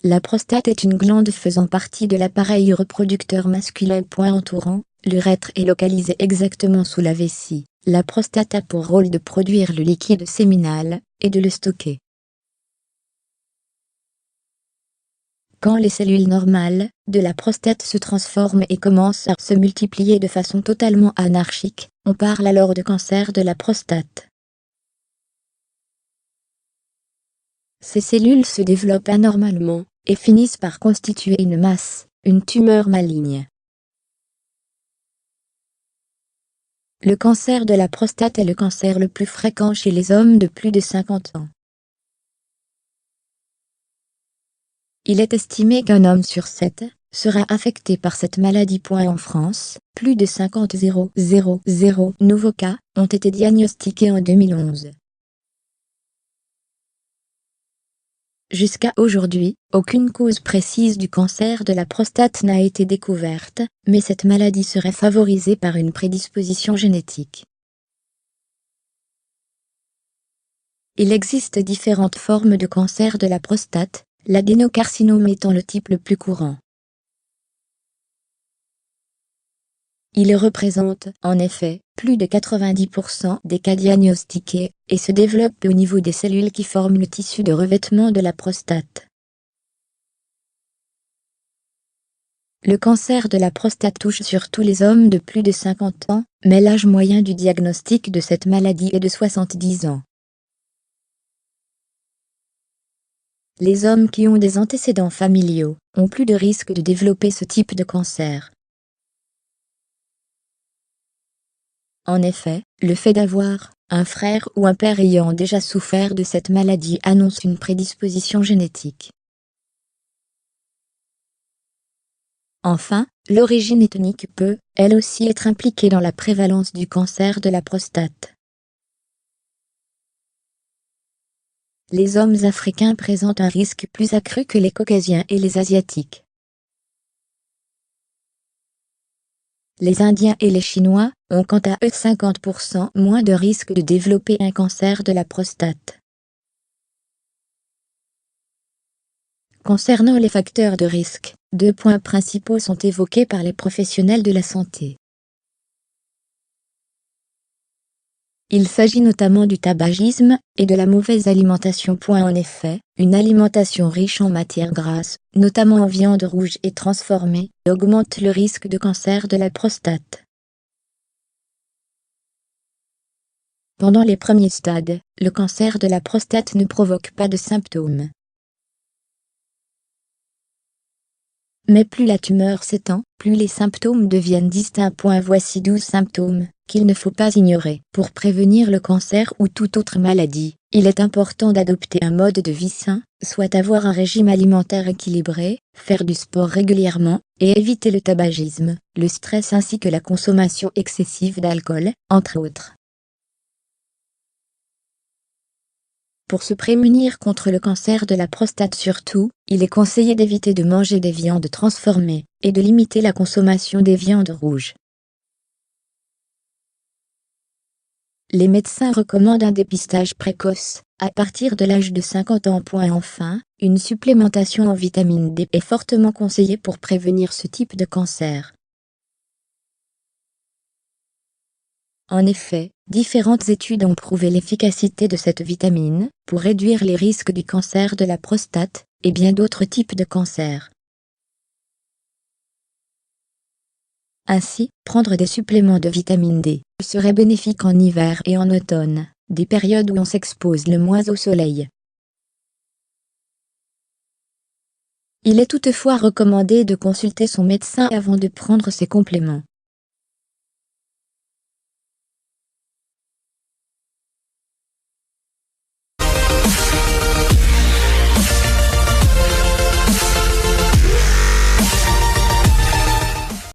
La prostate est une glande faisant partie de l'appareil reproducteur masculin. Entourant, l'urètre est localisé exactement sous la vessie. La prostate a pour rôle de produire le liquide séminal, et de le stocker. Quand les cellules normales de la prostate se transforment et commencent à se multiplier de façon totalement anarchique, on parle alors de cancer de la prostate. Ces cellules se développent anormalement, et finissent par constituer une masse, une tumeur maligne. Le cancer de la prostate est le cancer le plus fréquent chez les hommes de plus de 50 ans. Il est estimé qu'un homme sur 7 sera affecté par cette maladie. En France, plus de 50 000 nouveaux cas ont été diagnostiqués en 2011. Jusqu'à aujourd'hui, aucune cause précise du cancer de la prostate n'a été découverte, mais cette maladie serait favorisée par une prédisposition génétique. Il existe différentes formes de cancer de la prostate, l'adénocarcinome étant le type le plus courant. Il représente, en effet, plus de 90% des cas diagnostiqués, et se développe au niveau des cellules qui forment le tissu de revêtement de la prostate. Le cancer de la prostate touche surtout les hommes de plus de 50 ans, mais l'âge moyen du diagnostic de cette maladie est de 70 ans. Les hommes qui ont des antécédents familiaux ont plus de risques de développer ce type de cancer. En effet, le fait d'avoir un frère ou un père ayant déjà souffert de cette maladie annonce une prédisposition génétique. Enfin, l'origine ethnique peut, elle aussi, être impliquée dans la prévalence du cancer de la prostate. Les hommes africains présentent un risque plus accru que les caucasiens et les asiatiques. Les Indiens et les Chinois ont quant à eux 50% moins de risque de développer un cancer de la prostate. Concernant les facteurs de risque, 2 points principaux sont évoqués par les professionnels de la santé. Il s'agit notamment du tabagisme et de la mauvaise alimentation. En effet, une alimentation riche en matières grasses, notamment en viande rouge et transformée, augmente le risque de cancer de la prostate. Pendant les premiers stades, le cancer de la prostate ne provoque pas de symptômes. Mais plus la tumeur s'étend, plus les symptômes deviennent distincts. Voici 12 symptômes qu'il ne faut pas ignorer. Pour prévenir le cancer ou toute autre maladie, il est important d'adopter un mode de vie sain, soit avoir un régime alimentaire équilibré, faire du sport régulièrement, et éviter le tabagisme, le stress ainsi que la consommation excessive d'alcool, entre autres. Pour se prémunir contre le cancer de la prostate surtout, il est conseillé d'éviter de manger des viandes transformées, et de limiter la consommation des viandes rouges. Les médecins recommandent un dépistage précoce, à partir de l'âge de 50 ans. Enfin, une supplémentation en vitamine D est fortement conseillée pour prévenir ce type de cancer. En effet, différentes études ont prouvé l'efficacité de cette vitamine pour réduire les risques du cancer de la prostate et bien d'autres types de cancers. Ainsi, prendre des suppléments de vitamine D serait bénéfique en hiver et en automne, des périodes où on s'expose le moins au soleil. Il est toutefois recommandé de consulter son médecin avant de prendre ces compléments.